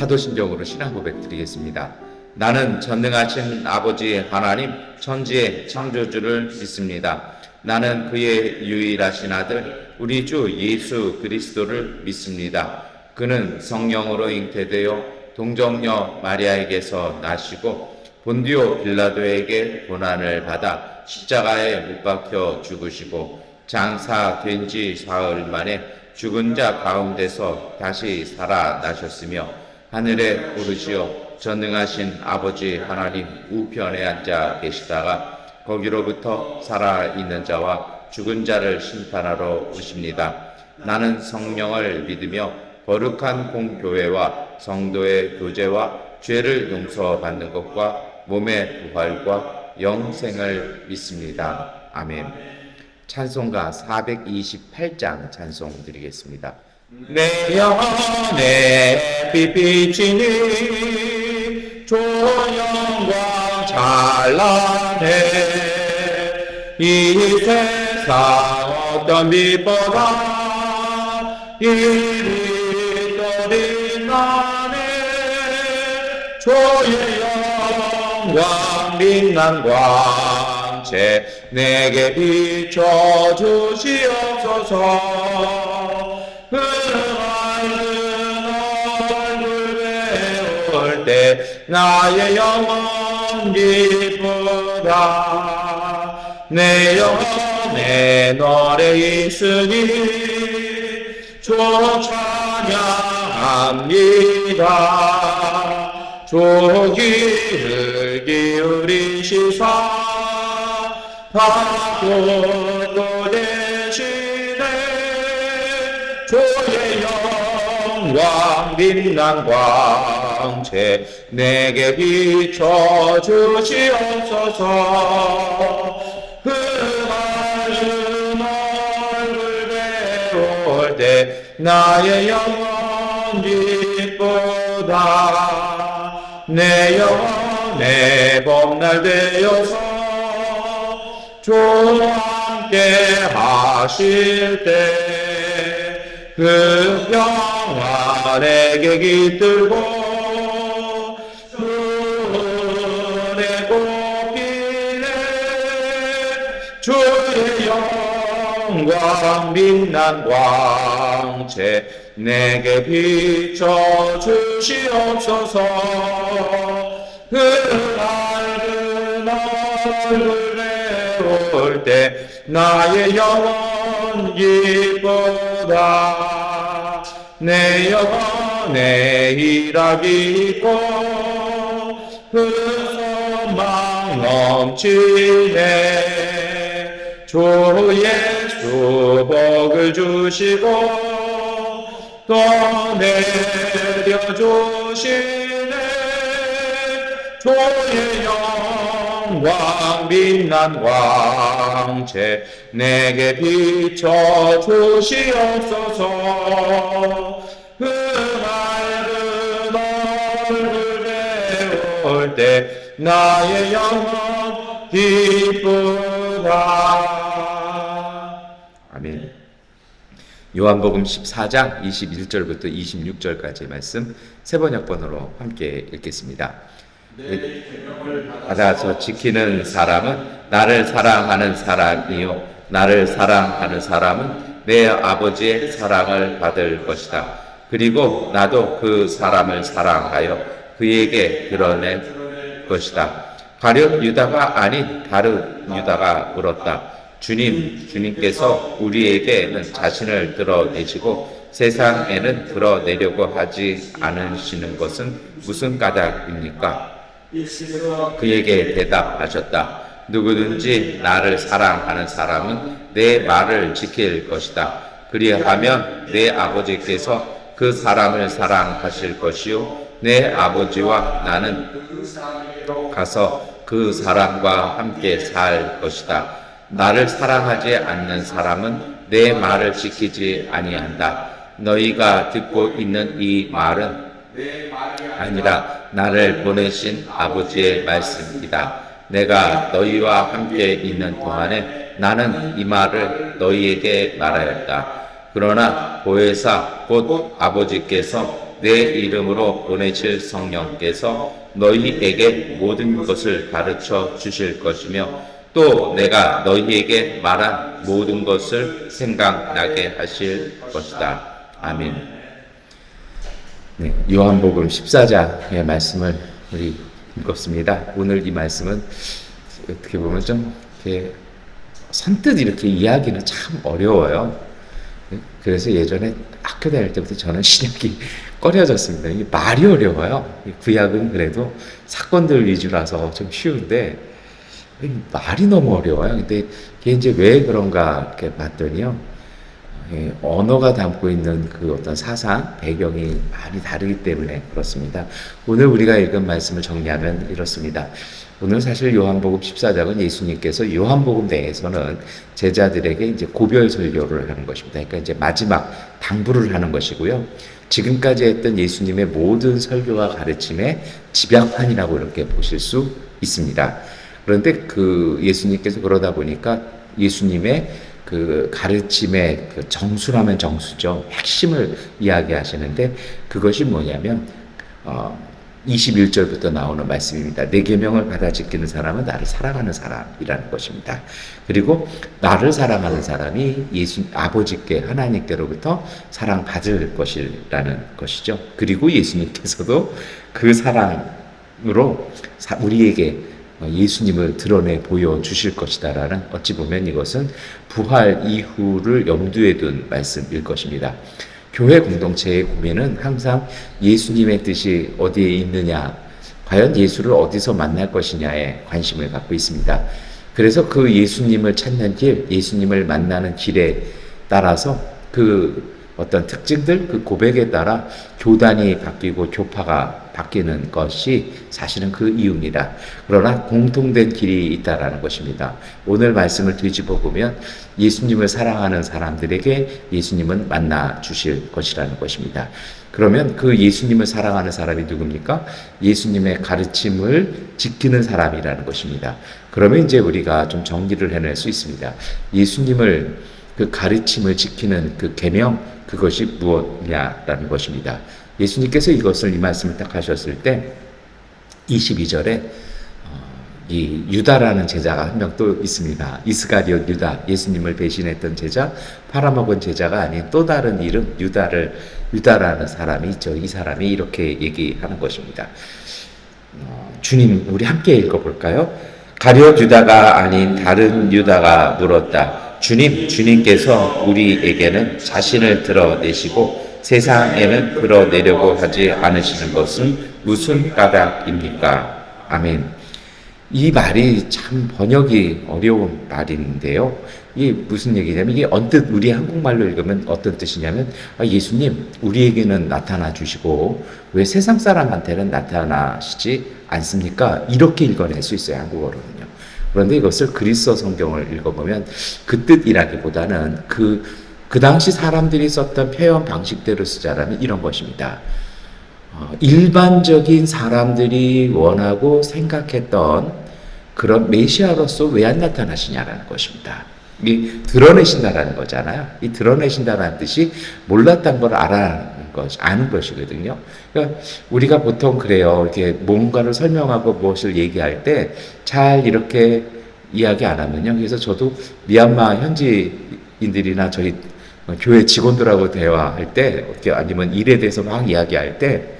사도신경으로 신앙 고백 드리겠습니다. 나는 전능하신 아버지 하나님 천지의 창조주를 믿습니다. 나는 그의 유일하신 아들 우리 주 예수 그리스도를 믿습니다. 그는 성령으로 잉태되어 동정녀 마리아에게서 나시고 본디오 빌라도에게 고난을 받아 십자가에 못 박혀 죽으시고 장사된 지 사흘 만에 죽은 자 가운데서 다시 살아나셨으며 하늘에 오르시어 전능하신 아버지 하나님 우편에 앉아 계시다가 거기로부터 살아있는 자와 죽은 자를 심판하러 오십니다. 나는 성령을 믿으며 거룩한 공교회와 성도의 교제와 죄를 용서받는 것과 몸의 부활과 영생을 믿습니다. 아멘. 찬송가 428장 찬송 드리겠습니다. 내 영혼에 빛비치니 조영광 찬란해 이 세상 어떤 빛보다 이리 더 빛나네 주의 영광 빛난 광채 내게 비춰주시옵소서 맑은 얼굴 배울 때 나의 영혼 기쁘다 내 영혼에 노래 있으니 주 찬양합니다 주 귀를 기울이시사 바꾸고 대신에 주의 영광 빛난 광채 내게 비춰주시옵소서 그 맑은 얼굴 배울 때 나의 영혼 기쁘다 내 영혼의 봄날 되어서 주와 함께 하실 때 그 평안에게 깃들고 눈에 꼽히네 주의 영광 빛난 광채 내게 비춰주시옵소서 그 맑은 얼굴 올 때 나의 영혼 기쁘다 내 영혼에 희락이 있고 그 소망 넘치네 주 예수 복을 주시고 또 내려주시네 주의 영광 빛난 광채 내게 비춰주시옵소서 그 맑은 얼굴 배울 때 나의 영혼 기쁘다. 아멘. 요한복음 14장 21절부터 26절까지의 말씀 세 번역번호로 함께 읽겠습니다. 받아서 지키는 사람은 나를 사랑하는 사람이요 나를 사랑하는 사람은 내 아버지의 사랑을 받을 것이다. 그리고 나도 그 사람을 사랑하여 그에게 드러낼 것이다. 가룟 유다가 아닌 다른 유다가 물었다. 주님께서 우리에게는 자신을 드러내시고 세상에는 드러내려고 하지 않으시는 것은 무슨 까닭입니까? 그에게 대답하셨다. 누구든지 나를 사랑하는 사람은 내 말을 지킬 것이다. 그리하면 내 아버지께서 그 사람을 사랑하실 것이요 내 아버지와 나는 가서 그 사람과 함께 살 것이다. 나를 사랑하지 않는 사람은 내 말을 지키지 아니한다. 너희가 듣고 있는 이 말은 아니라 나를 보내신 아버지의 말씀이다. 내가 너희와 함께 있는 동안에 나는 이 말을 너희에게 말하였다. 그러나 보혜사 곧 아버지께서 내 이름으로 보내실 성령께서 너희에게 모든 것을 가르쳐 주실 것이며 또 내가 너희에게 말한 모든 것을 생각나게 하실 것이다. 아멘. 네, 요한복음 14장의 말씀을 우리 읽었습니다. 오늘 이 말씀은 어떻게 보면 좀 이렇게 선뜻 이렇게 이야기는 참 어려워요. 그래서 예전에 학교 다닐 때부터 저는 신약이 꺼려졌습니다. 이게 말이 어려워요. 구약은 그래도 사건들 위주라서 좀 쉬운데 말이 너무 어려워요. 근데 이게 이제 왜 그런가 이렇게 봤더니요. 언어가 담고 있는 그 어떤 사상, 배경이 많이 다르기 때문에 그렇습니다. 오늘 우리가 읽은 말씀을 정리하면 이렇습니다. 오늘 사실 요한복음 14장은 예수님께서 요한복음 내에서는 제자들에게 이제 고별 설교를 하는 것입니다. 그러니까 이제 마지막 당부를 하는 것이고요. 지금까지 했던 예수님의 모든 설교와 가르침의 집약판이라고 이렇게 보실 수 있습니다. 그런데 그 예수님께서 그러다 보니까 예수님의 그 가르침의 그 정수라면 정수죠. 핵심을 이야기하시는데 그것이 뭐냐면 21절부터 나오는 말씀입니다. 내 계명을 받아 지키는 사람은 나를 사랑하는 사람이라는 것입니다. 그리고 나를 사랑하는 사람이 아버지께 하나님께로부터 사랑받을 것이라는 것이죠. 그리고 예수님께서도 그 사랑으로 우리에게 예수님을 드러내 보여주실 것이다라는 어찌 보면 이것은 부활 이후를 염두에 둔 말씀일 것입니다. 교회 공동체의 고민은 항상 예수님의 뜻이 어디에 있느냐, 과연 예수를 어디서 만날 것이냐에 관심을 갖고 있습니다. 그래서 그 예수님을 찾는 길, 예수님을 만나는 길에 따라서 그 어떤 특징들, 그 고백에 따라 교단이 바뀌고 교파가 바뀌는 것이 사실은 그 이유입니다. 그러나 공통된 길이 있다라는 것입니다. 오늘 말씀을 뒤집어 보면 예수님을 사랑하는 사람들에게 예수님은 만나 주실 것이라는 것입니다. 그러면 그 예수님을 사랑하는 사람이 누굽니까? 예수님의 가르침을 지키는 사람이라는 것입니다. 그러면 이제 우리가 좀 정리를 해낼 수 있습니다. 예수님을 그 가르침을 지키는 그 계명, 그것이 무엇이냐라는 것입니다. 예수님께서 이 말씀을 딱 하셨을 때 22절에 이 유다라는 제자가 한 명 또 있습니다. 이스가리옷 유다, 예수님을 배신했던 제자, 팔아먹은 제자가 아닌 또 다른 이름 유다라는 사람이 있죠. 이 사람이 이렇게 얘기하는 것입니다. 주님, 우리 함께 읽어볼까요? 가룟 유다가 아닌 다른 유다가 물었다. 주님께서 우리에게는 자신을 드러내시고 세상에는 드러내려고 하지 않으시는 것은 무슨 까닭입니까? 아멘. 이 말이 참 번역이 어려운 말인데요. 이게 무슨 얘기냐면 이게 언뜻 우리 한국말로 읽으면 어떤 뜻이냐면 예수님 우리에게는 나타나 주시고 왜 세상 사람한테는 나타나시지 않습니까? 이렇게 읽어낼 수 있어요. 한국어로는요. 그런데 이것을 그리스어 성경을 읽어보면 그 뜻이라기보다는 그 당시 사람들이 썼던 표현 방식대로 쓰자면 이런 것입니다. 일반적인 사람들이 원하고 생각했던 그런 메시아로서 왜 안 나타나시냐라는 것입니다. 이 드러내신다라는 거잖아요. 이 드러내신다라는 뜻이 몰랐던 걸 아는 것이거든요. 그러니까 우리가 보통 그래요. 이렇게 뭔가를 설명하고 무엇을 얘기할 때 잘 이렇게 이야기 안 하면요. 그래서 저도 미얀마 현지인들이나 저희 교회 직원들하고 대화할 때 아니면 일에 대해서 막 이야기할 때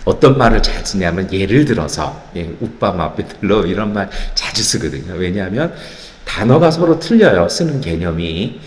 어떤 말을 잘 쓰냐면 예를 들어서 우빠마 베틀러 이런 말 자주 쓰거든요. 왜냐하면 단어가 서로 틀려요. 쓰는 개념이.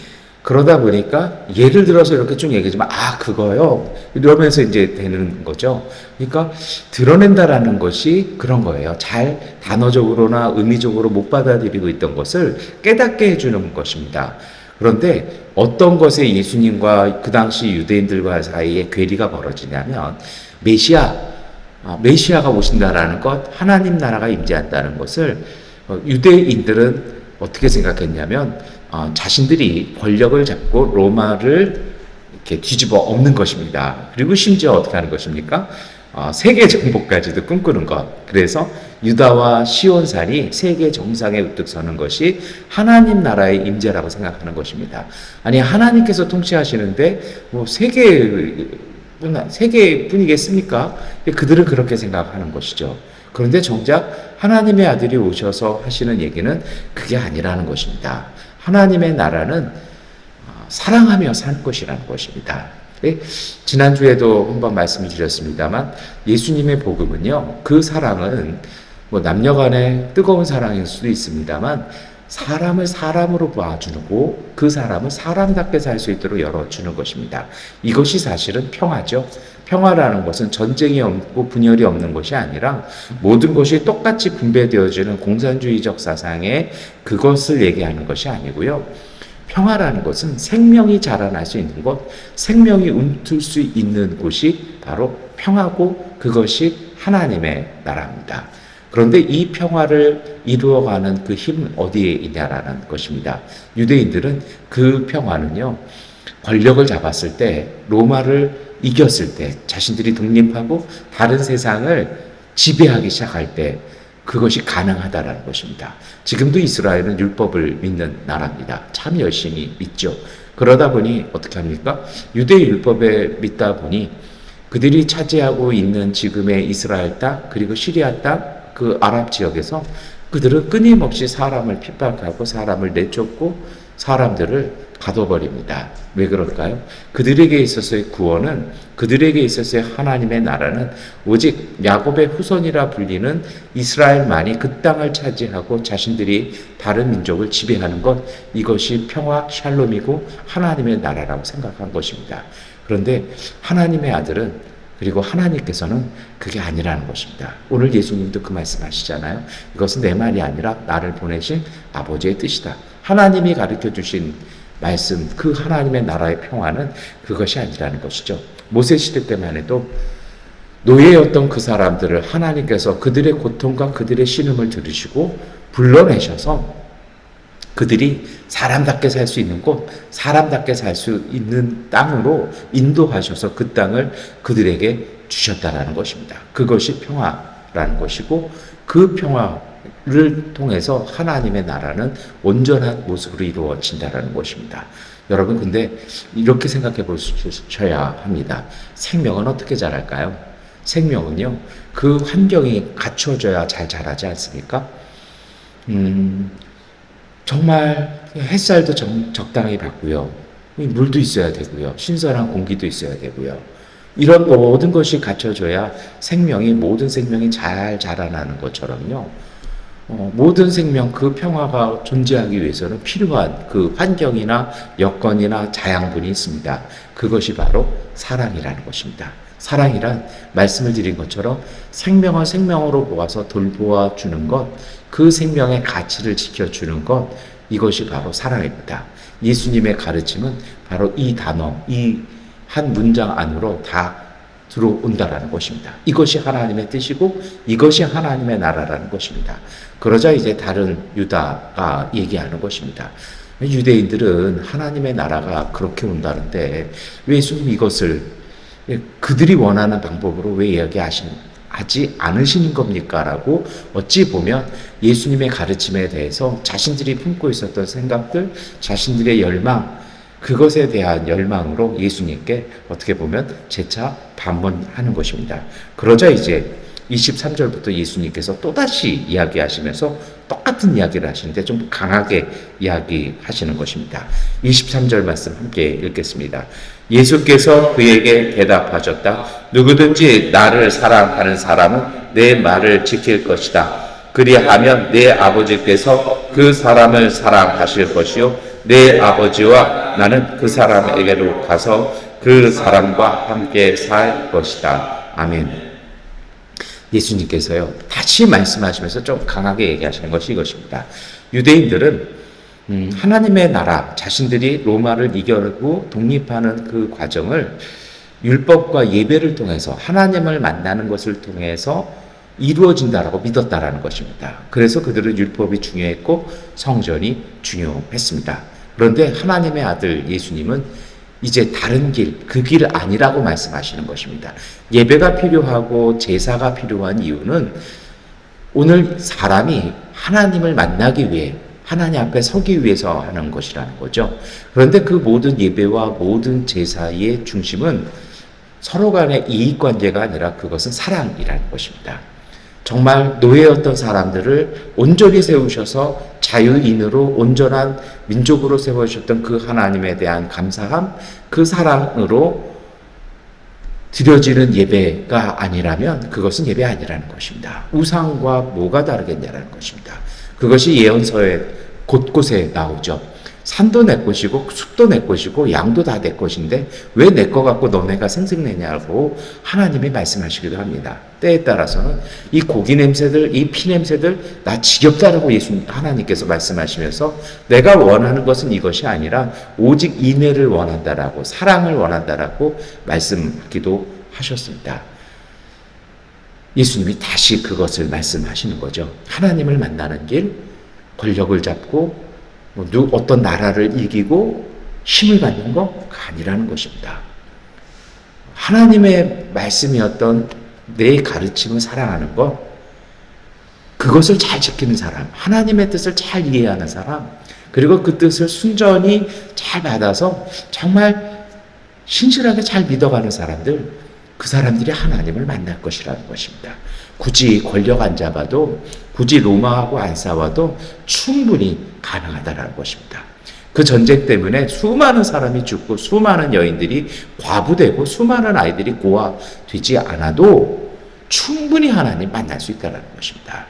그러다 보니까 예를 들어서 이렇게 쭉 얘기하지만 그거요 이러면서 이제 되는 거죠. 그러니까 드러낸다라는 것이 그런 거예요. 잘 단어적으로나 의미적으로 못 받아들이고 있던 것을 깨닫게 해주는 것입니다. 그런데 어떤 것에 예수님과 그 당시 유대인들과 사이에 괴리가 벌어지냐면 메시아가 오신다라는 것, 하나님 나라가 임재한다는 것을 유대인들은 어떻게 생각했냐면 자신들이 권력을 잡고 로마를 이렇게 뒤집어 엎는 것입니다. 그리고 심지어 어떻게 하는 것입니까? 세계 정복까지도 꿈꾸는 것. 그래서 유다와 시온산이 세계 정상에 우뚝 서는 것이 하나님 나라의 임재라고 생각하는 것입니다. 아니 하나님께서 통치하시는데 뭐 세계 세계뿐이겠습니까? 그들은 그렇게 생각하는 것이죠. 그런데 정작 하나님의 아들이 오셔서 하시는 얘기는 그게 아니라는 것입니다. 하나님의 나라는 사랑하며 사는 것이라는 것입니다. 지난주에도 한번 말씀을 드렸습니다만 예수님의 복음은요, 그 사랑은 뭐 남녀간의 뜨거운 사랑일 수도 있습니다만 사람을 사람으로 봐주고 그 사람을 사람답게 살 수 있도록 열어주는 것입니다. 이것이 사실은 평화죠. 평화라는 것은 전쟁이 없고 분열이 없는 것이 아니라 모든 것이 똑같이 분배되어지는 공산주의적 사상의 그것을 얘기하는 것이 아니고요. 평화라는 것은 생명이 자라날 수 있는 곳, 생명이 움틀 수 있는 곳이 바로 평화고 그것이 하나님의 나라입니다. 그런데 이 평화를 이루어가는 그 힘은 어디에 있냐라는 것입니다. 유대인들은 그 평화는요, 권력을 잡았을 때, 로마를 이겼을 때, 자신들이 독립하고 다른 세상을 지배하기 시작할 때, 그것이 가능하다라는 것입니다. 지금도 이스라엘은 율법을 믿는 나라입니다. 참 열심히 믿죠. 그러다 보니 어떻게 합니까? 유대 율법에 믿다 보니 그들이 차지하고 있는 지금의 이스라엘 땅, 그리고 시리아 땅, 그 아랍 지역에서 그들은 끊임없이 사람을 핍박하고 사람을 내쫓고 사람들을 가둬버립니다. 왜 그럴까요? 그들에게 있어서의 구원은, 그들에게 있어서의 하나님의 나라는 오직 야곱의 후손이라 불리는 이스라엘만이 그 땅을 차지하고 자신들이 다른 민족을 지배하는 것, 이것이 평화 샬롬이고 하나님의 나라라고 생각한 것입니다. 그런데 하나님의 아들은, 그리고 하나님께서는 그게 아니라는 것입니다. 오늘 예수님도 그 말씀하시잖아요. 이것은 내 말이 아니라 나를 보내신 아버지의 뜻이다. 하나님이 가르쳐 주신 말씀, 그 하나님의 나라의 평화는 그것이 아니라는 것이죠. 모세 시대 때만 해도 노예였던 그 사람들을 하나님께서 그들의 고통과 그들의 신음을 들으시고 불러내셔서 그들이 사람답게 살 수 있는 곳, 사람답게 살 수 있는 땅으로 인도하셔서 그 땅을 그들에게 주셨다라는 것입니다. 그것이 평화라는 것이고 그 평화를 통해서 하나님의 나라는 온전한 모습으로 이루어진다라는 것입니다. 여러분, 근데 이렇게 생각해 보셔야 합니다. 생명은 어떻게 자랄까요? 생명은요, 그 환경이 갖춰져야 잘 자라지 않습니까? 정말 햇살도 적당히 받고요. 물도 있어야 되고요. 신선한 공기도 있어야 되고요. 이런 모든 것이 갖춰져야 모든 생명이 잘 자라나는 것처럼요. 모든 생명, 그 평화가 존재하기 위해서는 필요한 그 환경이나 여건이나 자양분이 있습니다. 그것이 바로 사랑이라는 것입니다. 사랑이란 말씀을 드린 것처럼 생명을 생명으로 모아서 돌보아 주는 것, 그 생명의 가치를 지켜주는 것, 이것이 바로 사랑입니다. 예수님의 가르침은 바로 이 단어, 이 한 문장 안으로 다 들어온다라는 것입니다. 이것이 하나님의 뜻이고 이것이 하나님의 나라라는 것입니다. 그러자 이제 다른 유다가 얘기하는 것입니다. 유대인들은 하나님의 나라가 그렇게 온다는데 왜 예수님 이것을 그들이 원하는 방법으로 왜 이야기하지 않으시는 겁니까? 라고 어찌 보면 예수님의 가르침에 대해서 자신들이 품고 있었던 생각들, 자신들의 열망, 그것에 대한 열망으로 예수님께 어떻게 보면 재차 반문하는 것입니다. 그러자 이제 23절부터 예수님께서 또다시 이야기하시면서 똑같은 이야기를 하시는데 좀 강하게 이야기하시는 것입니다. 23절 말씀 함께 읽겠습니다. 예수께서 그에게 대답하셨다. 누구든지 나를 사랑하는 사람은 내 말을 지킬 것이다. 그리하면 내 아버지께서 그 사람을 사랑하실 것이요 내 아버지와 나는 그 사람에게로 가서 그 사람과 함께 살 것이다. 아멘. 예수님께서요, 다시 말씀하시면서 좀 강하게 얘기하시는 것이 이것입니다. 유대인들은 하나님의 나라, 자신들이 로마를 이겨내고 독립하는 그 과정을 율법과 예배를 통해서 하나님을 만나는 것을 통해서 이루어진다라고 믿었다라는 것입니다. 그래서 그들은 율법이 중요했고 성전이 중요했습니다. 그런데 하나님의 아들 예수님은 이제 다른 길, 그 길 아니라고 말씀하시는 것입니다. 예배가 필요하고 제사가 필요한 이유는 오늘 사람이 하나님을 만나기 위해 하나님 앞에 서기 위해서 하는 것이라는 거죠. 그런데 그 모든 예배와 모든 제사의 중심은 서로 간의 이익 관계가 아니라 그것은 사랑이라는 것입니다. 정말 노예였던 사람들을 온전히 세우셔서 자유인으로 온전한 민족으로 세워주셨던 그 하나님에 대한 감사함, 그 사랑으로 드려지는 예배가 아니라면 그것은 예배 아니라는 것입니다. 우상과 뭐가 다르겠냐라는 것입니다. 그것이 예언서에 곳곳에 나오죠. 산도 내 것이고 숲도 내 것이고 양도 다 내 것인데 왜 내 거 갖고 너네가 생색내냐고 하나님이 말씀하시기도 합니다. 때에 따라서는 이 고기 냄새들, 이 피 냄새들 나 지겹다라고 하나님께서 말씀하시면서 내가 원하는 것은 이것이 아니라 오직 인애를 원한다라고, 사랑을 원한다라고 말씀하기도 하셨습니다. 예수님이 다시 그것을 말씀하시는 거죠. 하나님을 만나는 길, 권력을 잡고 어떤 나라를 이기고 힘을 받는 거가 아니라는 것입니다. 하나님의 말씀이었던 내 가르침을 사랑하는 것, 그것을 잘 지키는 사람, 하나님의 뜻을 잘 이해하는 사람, 그리고 그 뜻을 순전히 잘 받아서 정말 신실하게 잘 믿어가는 사람들, 그 사람들이 하나님을 만날 것이라는 것입니다. 굳이 권력 안 잡아도, 굳이 로마하고 안 싸워도 충분히 가능하다는 것입니다. 그 전쟁 때문에 수많은 사람이 죽고 수많은 여인들이 과부되고 수많은 아이들이 고아되지 않아도 충분히 하나님 만날 수 있다는 것입니다.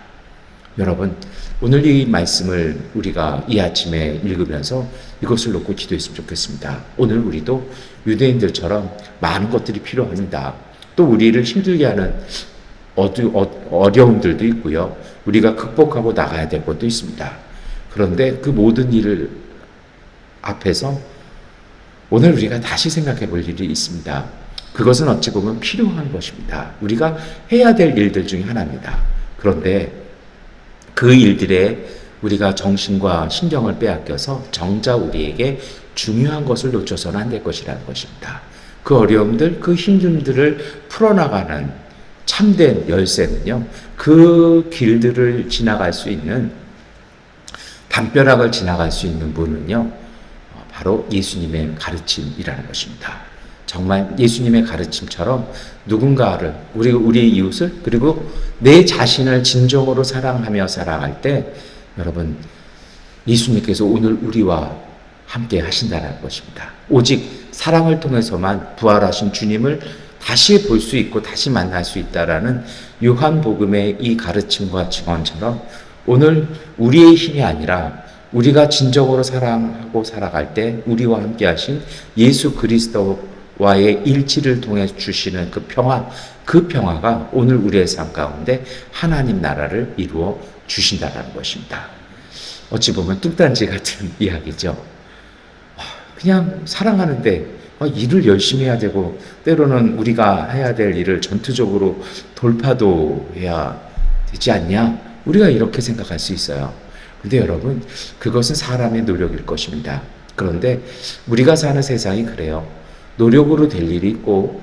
여러분, 오늘 이 말씀을 우리가 이 아침에 읽으면서 이것을 놓고 기도했으면 좋겠습니다. 오늘 우리도 유대인들처럼 많은 것들이 필요합니다. 또 우리를 힘들게 하는 어려움들도 있고요. 우리가 극복하고 나가야 될 것도 있습니다. 그런데 그 모든 일을 앞에서 오늘 우리가 다시 생각해 볼 일이 있습니다. 그것은 어찌 보면 필요한 것입니다. 우리가 해야 될 일들 중에 하나입니다. 그런데 그 일들에 우리가 정신과 신경을 빼앗겨서 정작 우리에게 중요한 것을 놓쳐서는 안 될 것이라는 것입니다. 그 어려움들, 그 힘듦들을 풀어나가는 참된 열쇠는요, 그 길들을 지나갈 수 있는, 담벼락을 지나갈 수 있는 문은요, 바로 예수님의 가르침이라는 것입니다. 정말 예수님의 가르침처럼 누군가를, 우리의 이웃을, 그리고 내 자신을 진정으로 사랑하며 살아갈 때, 여러분, 예수님께서 오늘 우리와 함께 하신다는 것입니다. 오직 사랑을 통해서만 부활하신 주님을 다시 볼 수 있고 다시 만날 수 있다라는 요한복음의 이 가르침과 증언처럼 오늘 우리의 힘이 아니라 우리가 진정으로 사랑하고 살아갈 때 우리와 함께 하신 예수 그리스도와의 일치를 통해 주시는 그 평화가 오늘 우리의 삶 가운데 하나님 나라를 이루어 주신다는 것입니다. 어찌 보면 뚱딴지 같은 이야기죠. 그냥 사랑하는데 일을 열심히 해야 되고 때로는 우리가 해야 될 일을 전투적으로 돌파도 해야 되지 않냐? 우리가 이렇게 생각할 수 있어요. 근데 여러분, 그것은 사람의 노력일 것입니다. 그런데 우리가 사는 세상이 그래요. 노력으로 될 일이 있고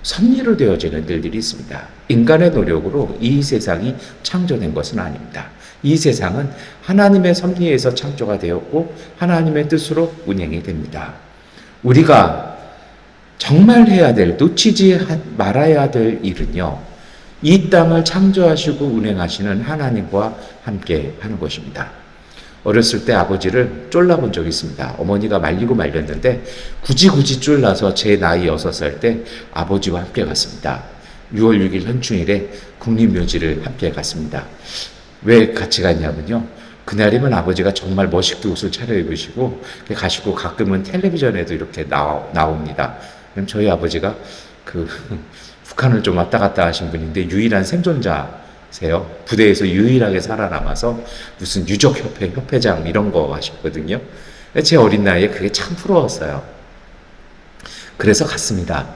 섭리로 되어지는 일들이 있습니다. 인간의 노력으로 이 세상이 창조된 것은 아닙니다. 이 세상은 하나님의 섭리에서 창조가 되었고 하나님의 뜻으로 운행이 됩니다. 우리가 정말 해야 될, 놓치지 말아야 될 일은요, 이 땅을 창조하시고 운행하시는 하나님과 함께 하는 것입니다. 어렸을 때 아버지를 쫄라본 적이 있습니다. 어머니가 말리고 말렸는데 굳이 쫄라서 제 나이 6살 때 아버지와 함께 갔습니다. 6월 6일 현충일에 국립묘지를 함께 갔습니다. 왜 같이 갔냐면요, 그날이면 아버지가 정말 멋있게 옷을 차려입으시고 가시고 가끔은 텔레비전에도 이렇게 나옵니다. 그럼 저희 아버지가 북한을 좀 왔다 갔다 하신 분인데 유일한 생존자세요. 부대에서 유일하게 살아남아서 무슨 유족협회 협회장 이런 거 하셨거든요. 제 어린 나이에 그게 참 부러웠어요. 그래서 갔습니다.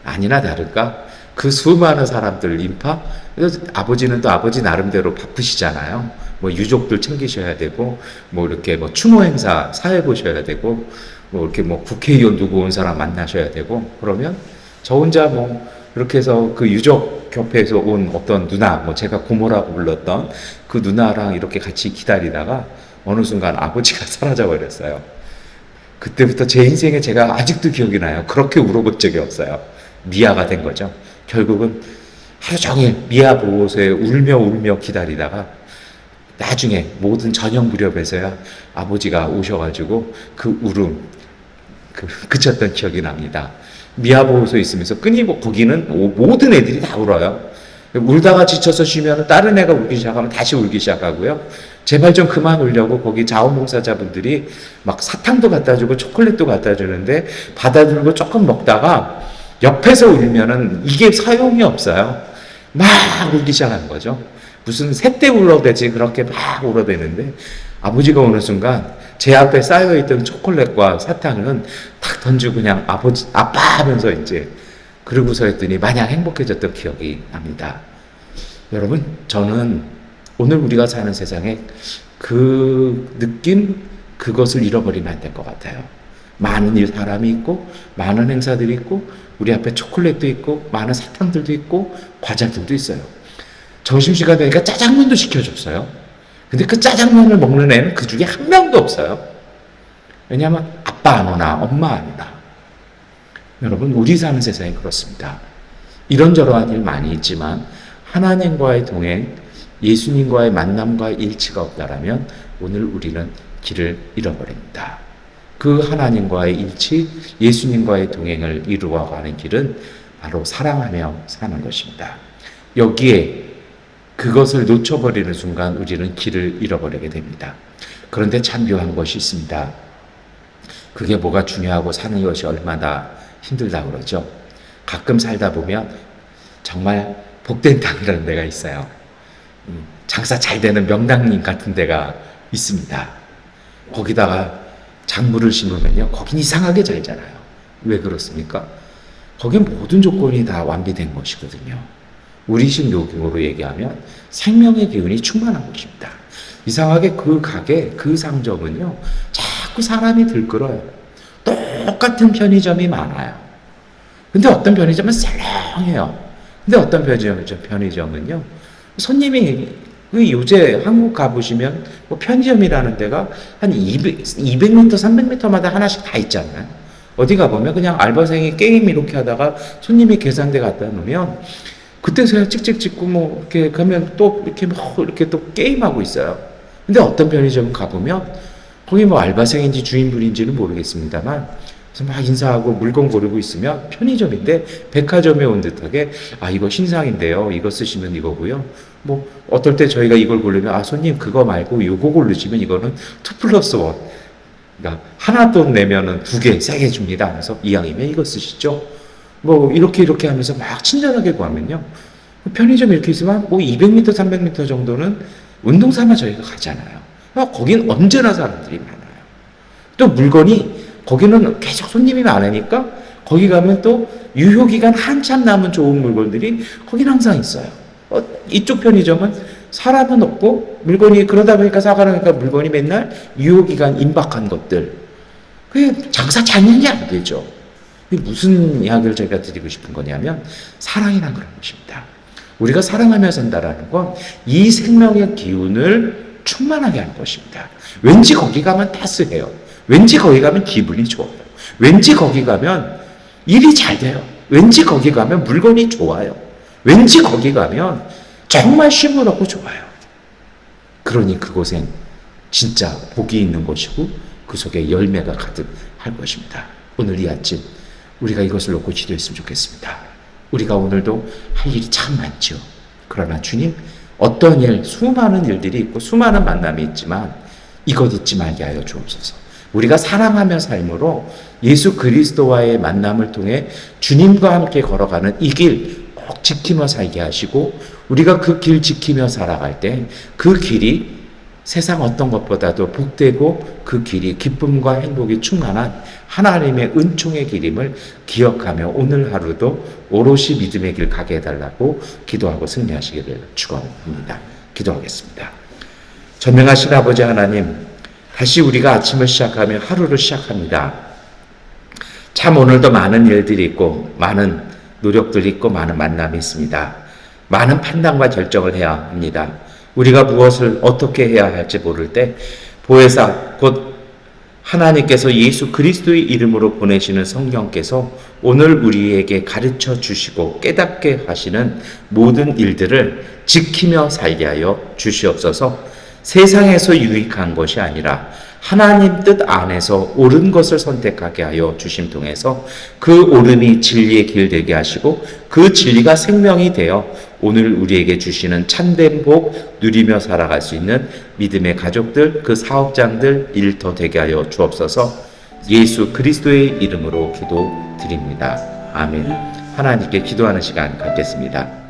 아니나 다를까 그 수많은 사람들 인파, 그래서 아버지는 또 아버지 나름대로 바쁘시잖아요. 유족들 챙기셔야 되고, 이렇게 추모 행사 사회 보셔야 되고, 이렇게 국회의원 누구 온 사람 만나셔야 되고, 그러면 저 혼자 이렇게 해서 그 유족 협회에서 온 어떤 누나, 제가 고모라고 불렀던 그 누나랑 이렇게 같이 기다리다가 어느 순간 아버지가 사라져 버렸어요. 그때부터 제 인생에 제가 아직도 기억이 나요. 그렇게 울어본 적이 없어요. 미아가 된 거죠. 결국은 하루 종일 미아 보호소에 울며 울며 기다리다가 나중에 모든 저녁 무렵에서야 아버지가 오셔가지고 그 울음 그쳤던 기억이 납니다. 미아 보호소에 있으면서 끊임없이 거기는 모든 애들이 다 울어요. 울다가 지쳐서 쉬면 다른 애가 울기 시작하면 다시 울기 시작하고요. 제발 좀 그만 울려고 거기 자원봉사자분들이 막 사탕도 갖다 주고 초콜릿도 갖다 주는데 받아들고 조금 먹다가 옆에서 울면은 이게 소용이 없어요. 막 울기 시작하는 거죠. 무슨 새떼 울어대지 그렇게 막 울어대는데 아버지가 오는 순간 제 앞에 쌓여있던 초콜릿과 사탕은 탁 던지고 그냥 아버지, 아빠 하면서 이제 그러고서 했더니 마냥 행복해졌던 기억이 납니다. 여러분, 저는 오늘 우리가 사는 세상에 그 느낌, 그것을 잃어버리면 안 될 것 같아요. 많은 사람이 있고, 많은 행사들이 있고, 우리 앞에 초콜릿도 있고, 많은 사탕들도 있고, 과자들도 있어요. 점심시간 되니까 짜장면도 시켜줬어요. 근데 그 짜장면을 먹는 애는 그 중에 한 명도 없어요. 왜냐하면 아빠 안 오나, 엄마 안 오나. 여러분, 우리 사는 세상이 그렇습니다. 이런저런 일 많이 있지만 하나님과의 동행, 예수님과의 만남과 일치가 없다라면 오늘 우리는 길을 잃어버립니다. 그 하나님과의 일치, 예수님과의 동행을 이루어가는 길은 바로 사랑하며 사는 것입니다. 여기에 그것을 놓쳐버리는 순간 우리는 길을 잃어버리게 됩니다. 그런데 참 묘한 것이 있습니다. 그게 뭐가 중요하고 사는 것이 얼마나 힘들다 그러죠. 가끔 살다 보면 정말 복된 땅이라는 데가 있어요. 장사 잘 되는 명당림 같은 데가 있습니다. 거기다가 작물을 심으면요, 거긴 이상하게 잘 자라요. 왜 그렇습니까? 거긴 모든 조건이 다 완비된 것이거든요. 우리식 요금으로 얘기하면 생명의 기운이 충만한 곳입니다. 이상하게 그 가게, 그 상점은요, 자꾸 사람이 들끓어요. 똑같은 편의점이 많아요. 근데 어떤 편의점은 썰렁해요. 근데 어떤 편의점은요, 손님이 요새 한국 가보시면 뭐 편의점이라는 데가 한 200m, 300m마다 하나씩 다 있잖아요. 어디 가보면 그냥 알바생이 게임 이렇게 하다가 손님이 계산대 갖다 놓으면 그때서야 찍찍 찍고 뭐 이렇게 가면 또 이렇게 뭐 이렇게 또 게임하고 있어요. 근데 어떤 편의점 가보면 거기 뭐 알바생인지 주인분인지는 모르겠습니다만 그래서 막 인사하고 물건 고르고 있으면 편의점인데 백화점에 온 듯하게 아 이거 신상인데요. 이거 쓰시면 이거고요. 뭐 어떨 때 저희가 이걸 고르면 아 손님 그거 말고 요거 고르시면 이거는 2+1. 그러니까 하나 돈 내면은 2개, 3개 줍니다. 그래서 이왕이면 이거 쓰시죠. 뭐 이렇게 하면서 막 친절하게 구하면요. 편의점 이렇게 있으면 뭐 200m, 300m 정도는 운동 삼아 저희가 가잖아요. 거긴 언제나 사람들이 많아요. 또 물건이 거기는 계속 손님이 많으니까 거기 가면 또 유효기간 한참 남은 좋은 물건들이 거긴 항상 있어요. 이쪽 편의점은 사람은 없고 물건이 그러다 보니까 사가니까 물건이 맨날 유효기간 임박한 것들. 그게 장사 잘 되는지 안 되죠. 무슨 이야기를 저희가 드리고 싶은 거냐면 사랑이란 그런 것입니다. 우리가 사랑하며 산다라는 건 이 생명의 기운을 충만하게 하는 것입니다. 왠지 거기 가면 따스해요. 왠지 거기 가면 기분이 좋아요. 왠지 거기 가면 일이 잘 돼요. 왠지 거기 가면 물건이 좋아요. 왠지 거기 가면 정말 쉼을 얻고 좋아요. 그러니 그곳엔 진짜 복이 있는 것이고 그 속에 열매가 가득할 것입니다. 오늘 이 아침 우리가 이것을 놓고 기도했으면 좋겠습니다. 우리가 오늘도 할 일이 참 많죠. 그러나 주님, 어떤 일, 수많은 일들이 있고 수많은 만남이 있지만 이것 잊지 말게 하여 주옵소서. 우리가 사랑하며 삶으로 예수 그리스도와의 만남을 통해 주님과 함께 걸어가는 이 길 꼭 지키며 살게 하시고 우리가 그 길 지키며 살아갈 때 그 길이 세상 어떤 것보다도 복되고 그 길이 기쁨과 행복이 충만한 하나님의 은총의 길임을 기억하며 오늘 하루도 오롯이 믿음의 길 가게 해달라고 기도하고 승리하시기를 축원합니다. 기도하겠습니다. 전능하신 아버지 하나님, 다시 우리가 아침을 시작하며 하루를 시작합니다. 참 오늘도 많은 일들이 있고 많은 노력들이 있고 많은 만남이 있습니다. 많은 판단과 결정을 해야 합니다. 우리가 무엇을 어떻게 해야 할지 모를 때 보혜사 곧 하나님께서 예수 그리스도의 이름으로 보내시는 성령께서 오늘 우리에게 가르쳐 주시고 깨닫게 하시는 모든 일들을 지키며 살게 하여 주시옵소서. 세상에서 유익한 것이 아니라 하나님 뜻 안에서 옳은 것을 선택하게 하여 주심 통해서 그 옳음이 진리의 길 되게 하시고 그 진리가 생명이 되어 오늘 우리에게 주시는 참된 복 누리며 살아갈 수 있는 믿음의 가족들, 그 사업장들 일터 되게 하여 주옵소서. 예수 그리스도의 이름으로 기도드립니다. 아멘. 하나님께 기도하는 시간 갖겠습니다.